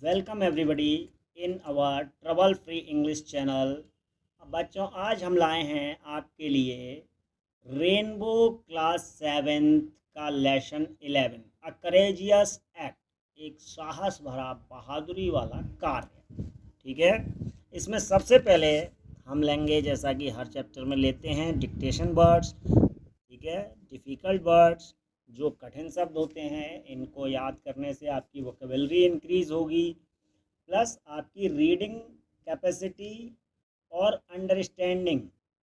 Welcome everybody in our trouble free English channel. बच्चों, आज हम लाए हैं आपके लिए रेनबो क्लास 7 का लेसन 11 अ करेजियस एक्ट, एक साहस भरा बहादुरी वाला कार्य। ठीक है, इसमें सबसे पहले हम लेंगे, जैसा कि हर चैप्टर में लेते हैं, डिक्टेशन वर्ड्स। ठीक है, डिफ़िकल्ट वर्ड्स, जो कठिन शब्द होते हैं, इनको याद करने से आपकी वोकेबलरी इंक्रीज़ होगी, प्लस आपकी रीडिंग कैपेसिटी और अंडरस्टैंडिंग।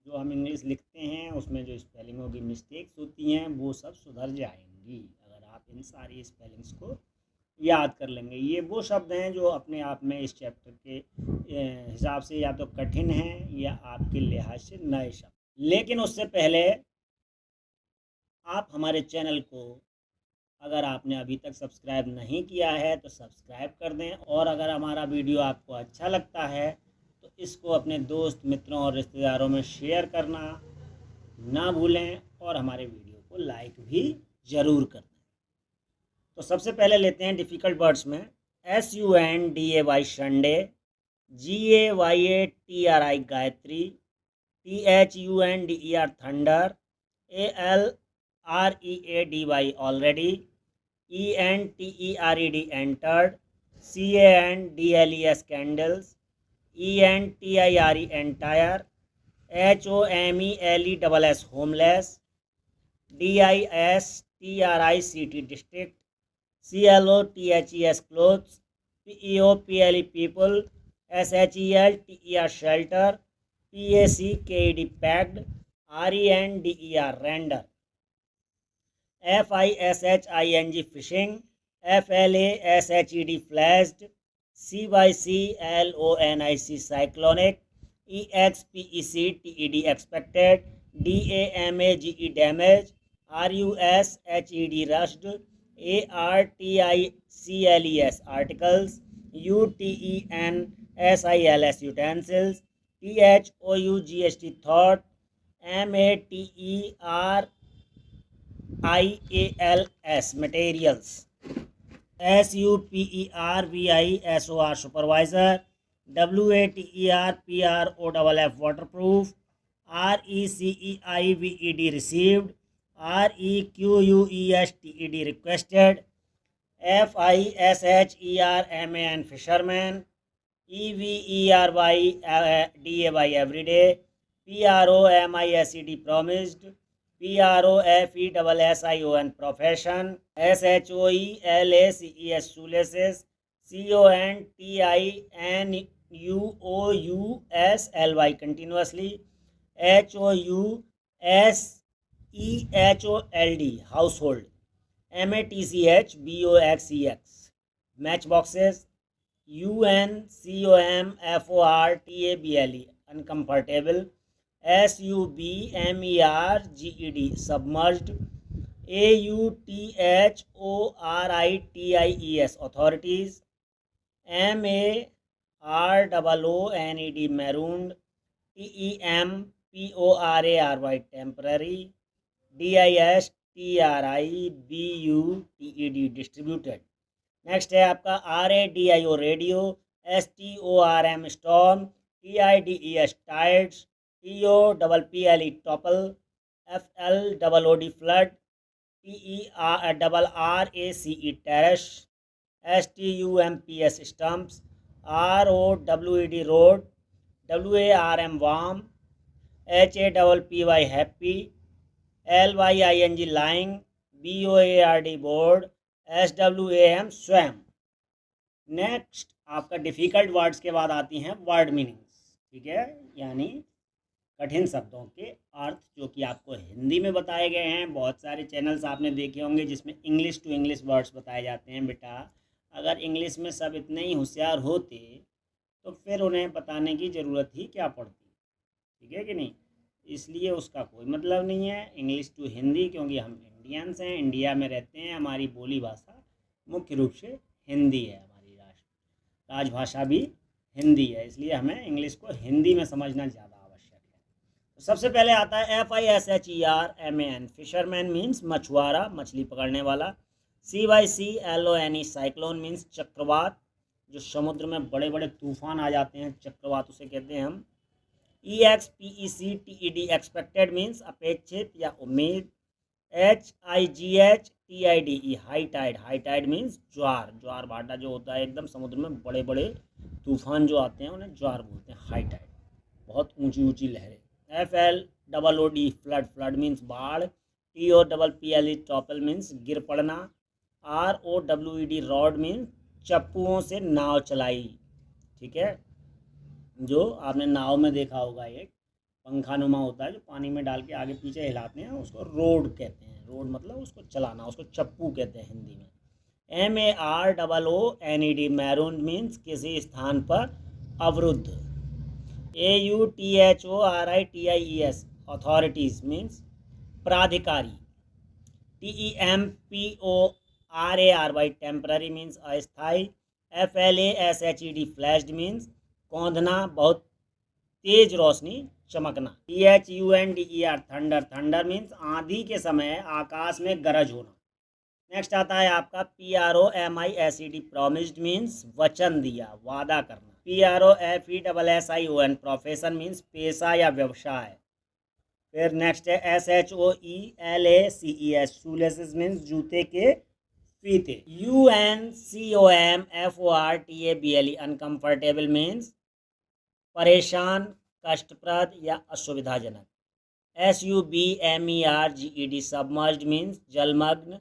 जो हम इंग्लिश लिखते हैं उसमें जो स्पेलिंगों की मिस्टेक्स होती हैं वो सब सुधर जाएंगी अगर आप इन सारी स्पेलिंग्स को याद कर लेंगे। ये वो शब्द हैं जो अपने आप में इस चैप्टर के हिसाब से या तो कठिन हैं या आपके लिहाज से नए शब्द। लेकिन उससे पहले आप हमारे चैनल को, अगर आपने अभी तक सब्सक्राइब नहीं किया है तो सब्सक्राइब कर दें, और अगर हमारा वीडियो आपको अच्छा लगता है तो इसको अपने दोस्त मित्रों और रिश्तेदारों में शेयर करना ना भूलें, और हमारे वीडियो को लाइक भी ज़रूर कर दें। तो सबसे पहले लेते हैं डिफ़िकल्ट वर्ड्स में SUNDAY Sunday, GAYATRI Gayatri, THUNDER thunder, ALREADY already, ENTERED entered, CANDLES candles, ENTIRE entire, HOMELESS homeless, DISTRICT district, CLOTHES clothes, PEOPLE people, SHELTER shelter, PACKED packed, RENDER render, FISHING fishing, FLASHED flashed, CYCLONIC cyclonic, EXPECTED expected, DAMAGE damage, RUSHED rushed, ARTICLES articles, UTENSILS utensils, THOUGHT thought, MATERIALS materials, SUPERVISOR supervisor, WATERPROFF waterproof, RECEIVED received, REQUESTED requested, FISHERMAN fisherman, EVERYDAY everyday, PROMISED promised, PROFESSION profession, SHOELACES shoelaces, CONTINUOUSLY continuously, HOUSEHOLD household, MATCHBOXEX matchboxes, UNCOMFORTABLE uncomfortable, SUBMERGED submerged, AUTHORITIES authorities, MAROONED marooned, TEMPORARY temporary, DISTRIBUTED distributed। Next है आपका RADIO radio, STORM storm, TIDES tides, TOPPLE topple, FLOOD flood, TERRACE terrace, STUMPS stumps, ROWED road, WARM warm, HAPPY happy, LYING lying, BOARD board, SWAM स्वयं। Next आपका difficult words के बाद आती हैं word meanings. ठीक है, यानी कठिन शब्दों के अर्थ, जो कि आपको हिंदी में बताए गए हैं। बहुत सारे चैनल्स आपने देखे होंगे जिसमें इंग्लिश टू इंग्लिश वर्ड्स बताए जाते हैं। बेटा, अगर इंग्लिश में सब इतने ही होशियार होते तो फिर उन्हें बताने की ज़रूरत ही क्या पड़ती। ठीक है कि नहीं? इसलिए उसका कोई मतलब नहीं है इंग्लिश टू हिंदी, क्योंकि हम इंडियंस हैं, इंडिया में रहते हैं, हमारी बोली भाषा मुख्य रूप से हिंदी है, हमारी राजभाषा भी हिंदी है, इसलिए हमें इंग्लिश को हिंदी में समझना ज़्यादा आवश्यक है। तो सबसे पहले आता है FISHERMAN, फिशरमैन मीन्स मछुआरा, मछली पकड़ने वाला। CYCLONE साइक्लोन मीन्स चक्रवात। जो समुद्र में बड़े बड़े तूफान आ जाते हैं, चक्रवात उसे कहते हैं हम। EXPECTED एक्सपेक्टेड मीन्स अपेक्षित या उम्मीद। HIGHTIDE high tide, high tide means ज्वार, ज्वार भाटा जो होता है एकदम समुद्र में बड़े बड़े तूफान जो आते हैं उन्हें ज्वार बोलते हैं, हाई टाइड, बहुत ऊंची ऊंची लहरें। FLOOD फ्लड, फ्लड मीन्स बाढ़। TOPPLE टॉपल मीन्स गिर पड़ना। ROWED रॉड मीन्स चप्पुओं से नाव चलाई, ठीक है, जो आपने नाव में देखा होगा, एक पंखा नुमा होता है जो पानी में डाल के आगे पीछे हिलाते हैं, उसको रोड कहते हैं। रोड मतलब उसको चलाना, उसको चप्पू कहते हैं हिंदी में। MAROONED मैरून मीन्स किसी स्थान पर अवरुद्ध। AUTHORITIES अथॉरिटीज मीन्स प्राधिकारी। TEMPORARY टेम्पररी मीन्स अस्थाई। FLASHED फ्लैश्ड मीन्स कौंधना, बहुत तेज रोशनी, चमकना। THUNDER थंडर, थंडर मीन्स आंधी के समय आकाश में गरज होना। नेक्स्ट आता है आपका PROMISED प्रॉमिस्ड मीन्स वचन दिया, वादा करना। PROFESSION प्रोफेशन मीन्स पेशा या व्यवसाय। फिर नेक्स्ट है SHOELACES शूलेसेस मीन्स जूते के फीते। UNCOMFORTABLE अनकंफर्टेबल मीन्स परेशान, कष्टप्रद या असुविधाजनक। SUBMERGED सबमर्ज्ड मीन्स जलमग्न,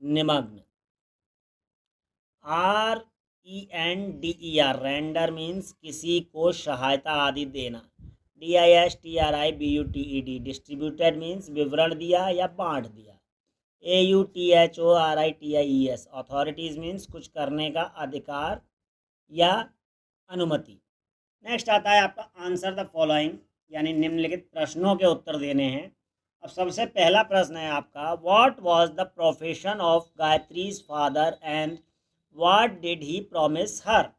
निमग्न। RENDER रेंडर मीन्स किसी को सहायता आदि देना। DISTRIBUTED डिस्ट्रीब्यूटेड मीन्स विवरण दिया या बांट दिया। AUTHORITIES अथॉरिटीज मीन्स कुछ करने का अधिकार या अनुमति। नेक्स्ट आता है आपका आंसर द फॉलोइंग, यानी निम्नलिखित प्रश्नों के उत्तर देने हैं। अब सबसे पहला प्रश्न है आपका, what was the profession of Gayatri's father and what did he promise her.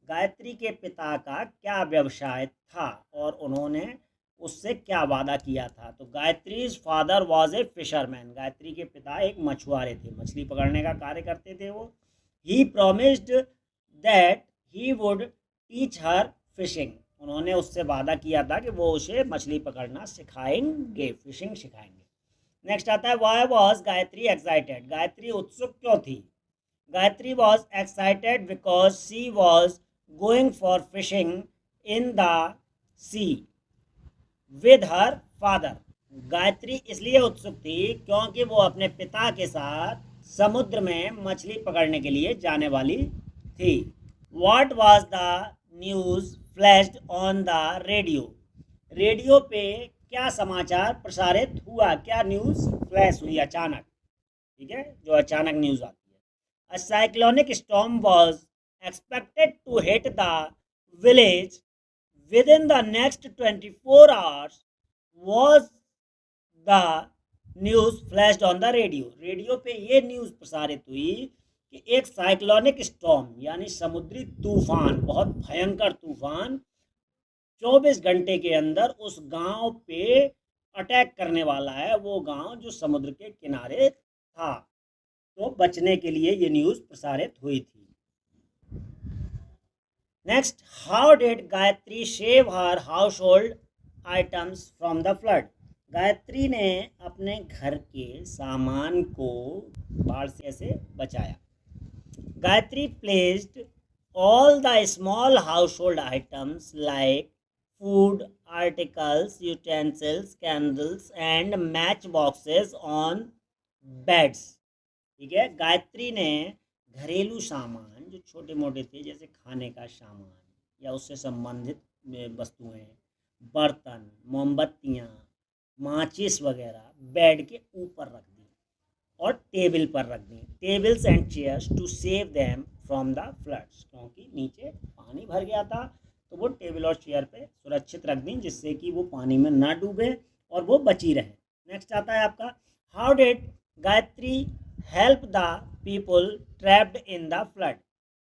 Gayatri के पिता का क्या व्यवसाय था और उन्होंने उससे क्या वादा किया था। तो Gayatri's father was a fisherman, Gayatri के पिता एक मछुआरे थे, मछली पकड़ने का कार्य करते थे वो। He promised that he would teach her fishing, उन्होंने उससे वादा किया था कि वो उसे मछली पकड़ना सिखाएंगे, फिशिंग सिखाएंगे। नेक्स्ट आता है why was Gayatri excited, Gayatri उत्सुक क्यों थी। Gayatri was excited because she was going for fishing in the sea with her father, Gayatri इसलिए उत्सुक थी क्योंकि वो अपने पिता के साथ समुद्र में मछली पकड़ने के लिए जाने वाली थी। What was the news flashed on the radio, radio पे क्या समाचार प्रसारित हुआ, क्या न्यूज़ फ्लैश हुई अचानक, ठीक है, जो अचानक न्यूज़ आती है। A cyclonic storm was expected to hit the village within the next 24 hours was the news flashed on the radio, radio पे ये न्यूज़ प्रसारित हुई कि एक साइक्लोनिक स्टॉर्म यानी समुद्री तूफान, बहुत भयंकर तूफान 24 घंटे के अंदर उस गांव पे अटैक करने वाला है, वो गांव जो समुद्र के किनारे था। तो बचने के लिए ये न्यूज़ प्रसारित हुई थी। Next, how did Gayatri save her house hold items from the flood, Gayatri ने अपने घर के सामान को बाढ़ से कैसे बचाया। Gayatri placed all the small household items like food articles, utensils, candles and matchboxes on beds, ठीक है। गायत्री ने घरेलू सामान जो छोटे मोटे थे, जैसे खाने का सामान या उससे संबंधित वस्तुएं, बर्तन, मोमबत्तियाँ, माचिस वगैरह बेड के ऊपर रख दी और टेबल पर रख दी। Tables and chairs to save them from the floods, क्योंकि नीचे पानी भर गया था तो वो टेबल और चेयर पे सुरक्षित रख दी जिससे कि वो पानी में ना डूबे और वो बची रहे। नेक्स्ट आता है आपका, how did Gayatri help the people trapped in the flood,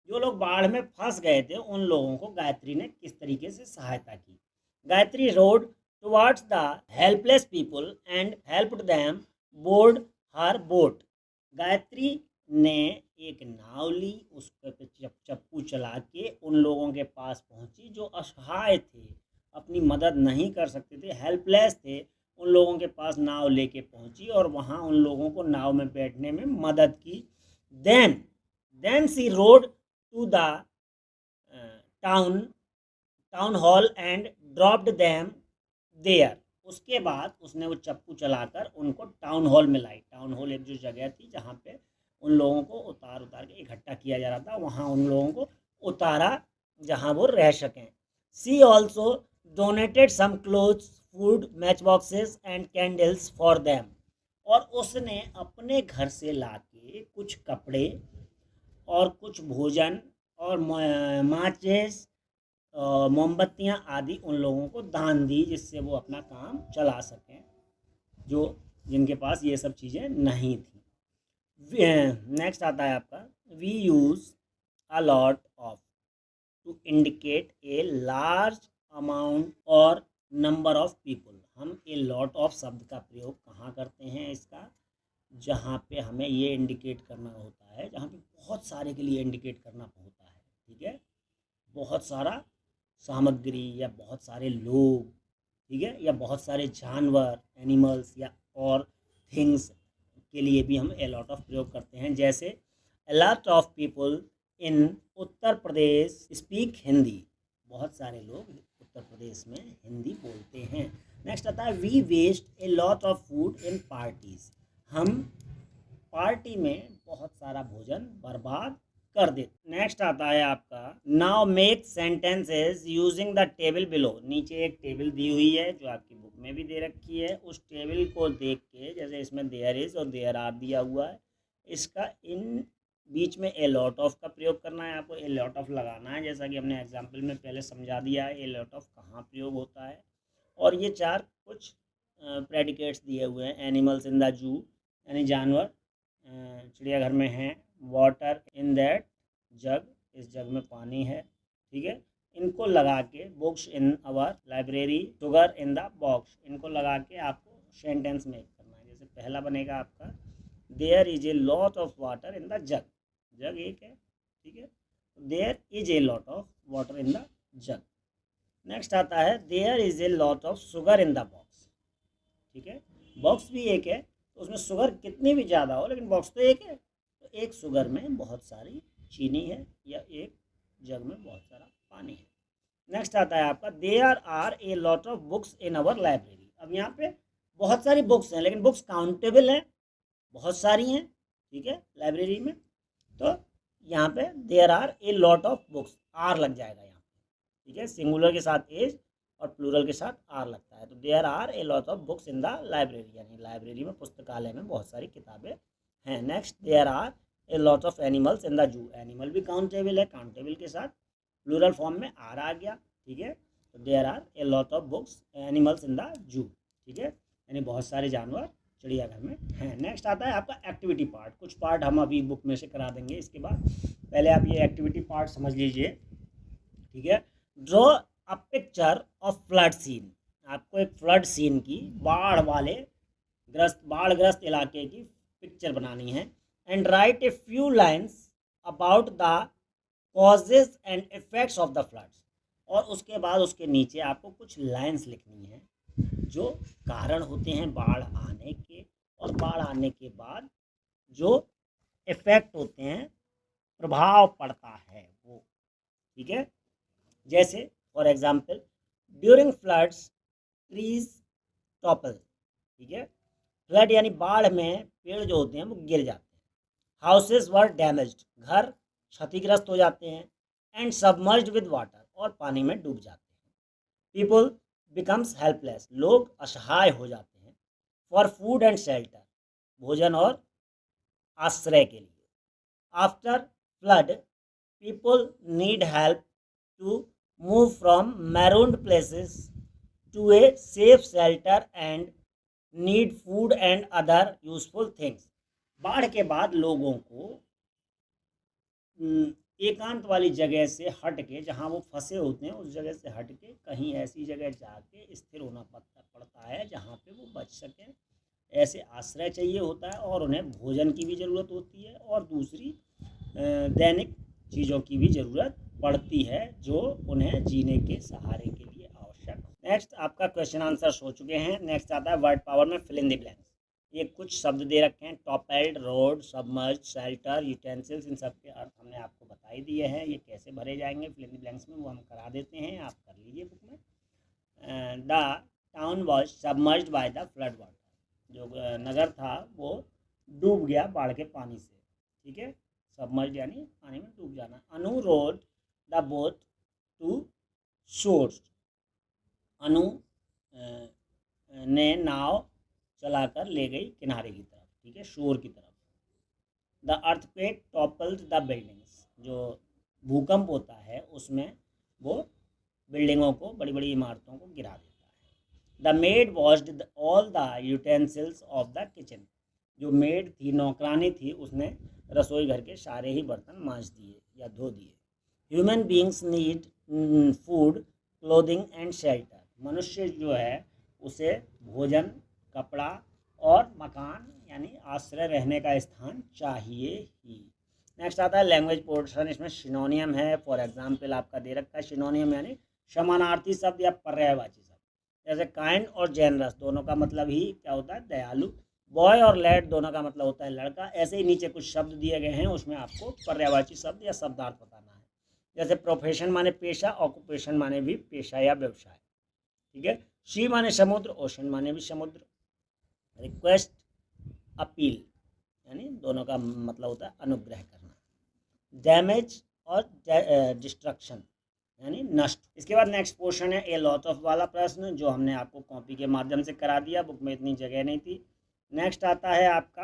जो लोग बाढ़ में फंस गए थे उन लोगों को गायत्री ने किस तरीके से सहायता की। Gayatri road towards the helpless people and helped them board her boat, Gayatri ने एक नाव ली, उस पे चप्पू चला के उन लोगों के पास पहुंची जो असहाय थे, अपनी मदद नहीं कर सकते थे, हेल्पलेस थे। उन लोगों के पास नाव लेके पहुंची और वहां उन लोगों को नाव में बैठने में मदद की। Then then she rode to the town hall and dropped them there. उसके बाद उसने वो चप्पू चलाकर उनको टाउन हॉल में लाई। टाउन हॉल एक जो जगह थी जहाँ पे उन लोगों को उतार के इकट्ठा किया जा रहा था, वहाँ उन लोगों को उतारा जहाँ वो रह सकें। She also donated some clothes, food, matchboxes and candles for them. और उसने अपने घर से लाके कुछ कपड़े और कुछ भोजन और माचिस, मोमबत्तियाँ आदि उन लोगों को दान दी, जिससे वो अपना काम चला सकें, जो जिनके पास ये सब चीज़ें नहीं थी। नेक्स्ट आता है आपका, we use a lot of to indicate a large amount or number of people. हम ए लॉट ऑफ शब्द का प्रयोग कहाँ करते हैं इसका, जहाँ पे हमें ये इंडिकेट करना होता है, जहाँ पे बहुत सारे के लिए इंडिकेट करना होता है, ठीक है, बहुत सारा सामग्री या बहुत सारे लोग, ठीक है, या बहुत सारे जानवर, एनिमल्स या और थिंग्स के लिए भी हम ए लॉट ऑफ प्रयोग करते हैं। जैसे ए lot of people in Uttar Pradesh speak Hindi. बहुत सारे लोग उत्तर प्रदेश में हिंदी बोलते हैं। नेक्स्ट आता है, we waste a lot of food in parties. हम पार्टी में बहुत सारा भोजन बर्बाद कर देते। नेक्स्ट आता है आपका, now make sentences using the table below. नीचे एक टेबल दी हुई है जो आपकी बुक में भी दे रखी है। उस टेबल को देख के, जैसे इसमें देयर इज और देयर आर दिया हुआ है, इसका इन बीच में ए लॉट ऑफ का प्रयोग करना है। आपको ए लॉट ऑफ लगाना है, जैसा कि हमने एग्जाम्पल में पहले समझा दिया है ए लॉट ऑफ कहाँ प्रयोग होता है। और ये चार कुछ प्रेडिकेट्स दिए हुए हैं। एनिमल्स इन द जू, यानी जानवर चिड़ियाघर में हैं। वाटर इन दैट जग, इस जग में पानी है, ठीक है, इनको लगा के। Books in our library, sugar in the box, इनको लगा के आपको सेंटेंस मेक करना है। जैसे पहला बनेगा आपका, there is a lot of water in the jug. Jug एक है, ठीक है, there is a lot of water in the jug. Next आता है, there is a lot of sugar in the box, ठीक है, बॉक्स भी एक है, तो उसमें शुगर कितनी भी ज़्यादा हो, लेकिन बॉक्स तो एक है, तो एक शुगर में बहुत सारी चीनी है या एक जग में बहुत सारा पानी है। नेक्स्ट आता है आपका, there are a lot of books in our library. अब यहाँ पे बहुत सारी बुक्स हैं, लेकिन बुक्स काउंटेबल हैं, बहुत सारी हैं, ठीक है, लाइब्रेरी में। तो यहाँ पे there are a lot of books, are लग जाएगा यहाँ पे, ठीक है, सिंगुलर के साथ एज और प्लूरल के साथ आर लगता है। तो there are a lot of books in the library, यानी लाइब्रेरी में, पुस्तकालय में बहुत सारी किताबें हैं। Next, there are a lot of animals in the zoo. Animal भी काउंटेबल है, काउंटेबल के साथ प्लूरल फॉर्म में आर आ गया, ठीक है। तो there are a lot of books animals in the zoo, ठीक है, यानी बहुत सारे जानवर चिड़ियाघर में हैं। नेक्स्ट आता है आपका एक्टिविटी पार्ट। कुछ पार्ट हम अभी बुक में से करा देंगे इसके बाद, पहले आप ये एक्टिविटी पार्ट समझ लीजिए, ठीक है। Draw a picture of flood scene. आपको एक फ्लड सीन की, बाढ़ ग्रस्त इलाके की पिक्चर बनानी है। And right a few lines about the causes and effects of the floods. और उसके बाद उसके नीचे आपको कुछ लाइन्स लिखनी है जो कारण होते हैं बाढ़ आने के, और बाढ़ आने के बाद जो इफेक्ट होते हैं, प्रभाव पड़ता है वो, ठीक है। जैसे for example, during floods trees topple, ठीक है, फ्लड यानी बाढ़ में पेड़ जो होते हैं वो गिर जाते हैं। हाउसेज वर डैमेज्ड, घर क्षतिग्रस्त हो जाते हैं। एंड सबमर्ज्ड विद वाटर, और पानी में डूब जाते हैं। पीपल बिकम्स हेल्पलेस, लोग असहाय हो जाते हैं। फॉर फूड एंड शेल्टर, भोजन और आश्रय के लिए। After flood people need help to move from marooned places to a safe shelter and need food and other useful things. बाढ़ के बाद लोगों को एकांत वाली जगह से हट के, जहाँ वो फंसे होते हैं उस जगह से हट के कहीं ऐसी जगह जाके स्थिर होना पड़ता है जहाँ पे वो बच सकें ऐसे आश्रय चाहिए होता है और उन्हें भोजन की भी ज़रूरत होती है और दूसरी दैनिक चीज़ों की भी ज़रूरत पड़ती है जो उन्हें जीने के सहारे के लिए आवश्यक। नेक्स्ट आपका क्वेश्चन आंसर्स हो चुके हैं। नेक्स्ट आता है वर्ड पावर में फिल इन द ब्लैंक्स। ये कुछ शब्द दे रखे हैं, टॉपेल्ड, रोड, सबमर्ज, शेल्टर, यूटेंसिल्स, इन सब के अर्थ हमने आपको बता ही दिए हैं। ये कैसे भरे जाएंगे फिल इन द ब्लैंक्स में वो हम करा देते हैं, आप कर लीजिए बुक में। The town was submerged by the flood water, जो नगर था वो डूब गया बाढ़ के पानी से, ठीक है। सबमर्ज यानी पानी में डूब जाना। Anu rowed the boat to shores, Anu ने नाव चलाकर ले गई किनारे की तरफ, ठीक है, शोर की तरफ। The earthquake toppled the buildings, जो भूकंप होता है उसमें वो बिल्डिंगों को, बड़ी बड़ी इमारतों को गिरा देता है। The made washed all the utensils of the kitchen, जो मेड थी, नौकरानी थी, उसने रसोई घर के सारे ही बर्तन मांज दिए या धो दिए। Human beings need food, clothing and shelter, मनुष्य जो है उसे भोजन, कपड़ा और मकान यानी आश्रय, रहने का स्थान चाहिए ही। नेक्स्ट आता है लैंग्वेज पोर्शन। इसमें सिनोनियम है। फॉर एग्जांपल आपका दे रखा है सिनोनियम यानी समानार्थी शब्द या पर्यायवाची शब्द, जैसे काइंड और जेनरस दोनों का मतलब ही क्या होता है, दयालु। बॉय और लैड दोनों का मतलब होता है लड़का। ऐसे ही नीचे कुछ शब्द दिए गए हैं, उसमें आपको पर्यायवाची शब्द या शब्दार्थ बताना है। जैसे प्रोफेशन माने पेशा, ऑक्यूपेशन माने भी पेशा या व्यवसाय, ठीक है। सी माने समुद्र, ओशन माने भी समुद्र। रिक्वेस्ट, अपील यानी दोनों का मतलब होता है अनुग्रह करना। डैमेज और डिस्ट्रक्शन यानी नष्ट। इसके बाद नेक्स्ट पोर्शन है ए लॉट ऑफ वाला प्रश्न, जो हमने आपको कॉपी के माध्यम से करा दिया, बुक में इतनी जगह नहीं थी। नेक्स्ट आता है आपका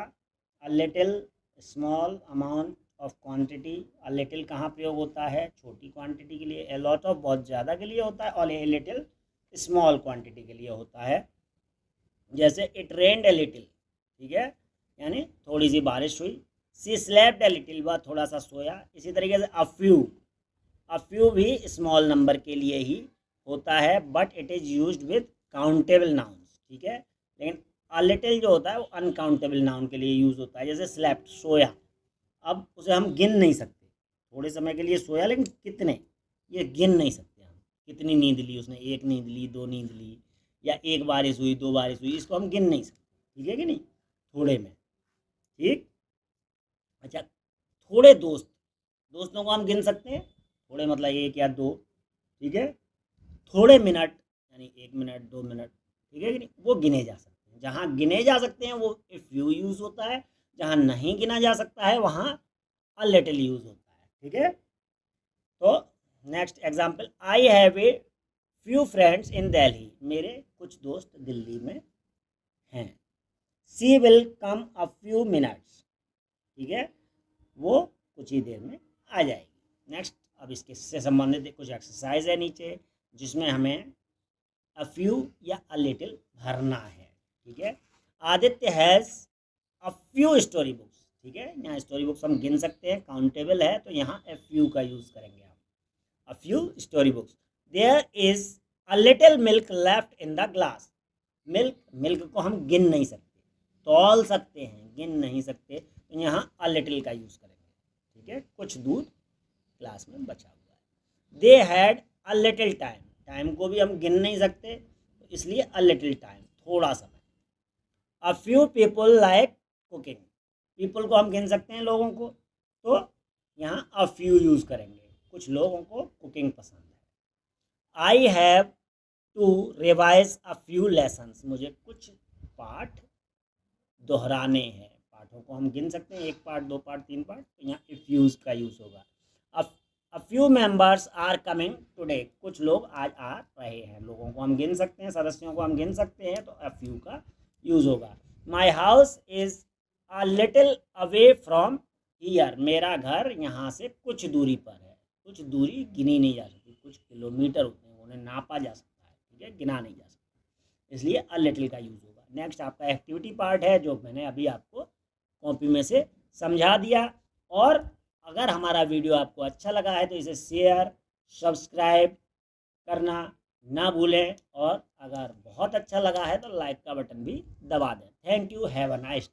a little, small, amount of quantity. A little कहाँ प्रयोग होता है, छोटी क्वांटिटी के लिए। ए लॉट ऑफ बहुत ज़्यादा के लिए होता है और ए लिटिल स्मॉल क्वांटिटी के लिए होता है। जैसे इट रेन्ड ए लिटिल, ठीक है, यानी थोड़ी सी बारिश हुई। सी स्लेप्ट ए लिटिल, वह थोड़ा सा सोया। इसी तरीके से अ फ्यू भी स्मॉल नंबर के लिए ही होता है, but it is used with countable nouns, ठीक है। लेकिन अ लिटिल जो होता है वो अनकाउंटेबल नाउन के लिए यूज़ होता है। जैसे स्लेप्ट, सोया, अब उसे हम गिन नहीं सकते, थोड़े समय के लिए सोया, लेकिन कितने ये गिन नहीं सकते हम, कितनी नींद ली उसने, एक नींद ली, दो नींद ली, या एक बारिश हुई, दो बारिश हुई, इसको हम गिन नहीं सकते, ठीक है कि नहीं, थोड़े में, ठीक। अच्छा, थोड़े दोस्तों को हम गिन सकते हैं, थोड़े मतलब एक या दो, ठीक है। थोड़े मिनट यानी 1 मिनट 2 मिनट, ठीक है कि नहीं, वो गिने जा सकते हैं। जहाँ गिने जा सकते हैं वो ए फ्यू यूज़ होता है, जहाँ नहीं गिना जा सकता है वहाँ अ लिटिल यूज़ होता है, ठीक है। तो next example, I have a few friends in Delhi, मेरे कुछ दोस्त दिल्ली में हैं। She will come a few minutes, ठीक है, वो कुछ ही देर में आ जाएगी। नेक्स्ट, अब इसके से संबंधित कुछ एक्सरसाइज है नीचे, जिसमें हमें अ फ्यू या अ लिटिल भरना है, ठीक है। Aditya has a few story books, ठीक है, यहाँ स्टोरी बुक्स हम गिन सकते हैं, काउंटेबल है तो यहाँ ए फ्यू का यूज़ करेंगे हम। A few story books. There is a little milk left in the glass, milk को हम गिन नहीं सकते, तौल सकते हैं, गिन नहीं सकते, तो यहाँ अ लिटिल का यूज़ करेंगे, ठीक है, कुछ दूध ग्लास में बचा हुआ है। They had a little time, time को भी हम गिन नहीं सकते, तो इसलिए अ लिटिल टाइम, थोड़ा समय। A few people like cooking, people को हम गिन सकते हैं, लोगों को, तो यहाँ अ फ्यू यूज़ करेंगे, कुछ लोगों को कुकिंग पसंद है। I have to revise a few lessons, मुझे कुछ पाठ दोहराने हैं, पाठों को हम गिन सकते हैं, 1 पार्ट 2 पार्ट 3 पार्ट, तो यहाँ इफ यूज का यूज़ होगा। A few members are coming today, कुछ लोग आज आ रहे हैं, लोगों को हम गिन सकते हैं, सदस्यों को हम गिन सकते हैं, तो अ फ्यू का यूज़ होगा। My house is a little away from here, मेरा घर यहाँ से कुछ दूरी पर है, कुछ दूरी गिनी नहीं जा सकती, कुछ किलोमीटर होते हैं, उन्हें नापा जा सकता है, ठीक है, गिना नहीं जा सकता, इसलिए अ लिटिल का यूज़ होगा। नेक्स्ट आपका एक्टिविटी पार्ट है, जो मैंने अभी आपको कॉपी में से समझा दिया। और अगर हमारा वीडियो आपको अच्छा लगा है तो इसे शेयर, सब्सक्राइब करना ना भूलें, और अगर बहुत अच्छा लगा है तो लाइक का बटन भी दबा दें। Thank you, have a nice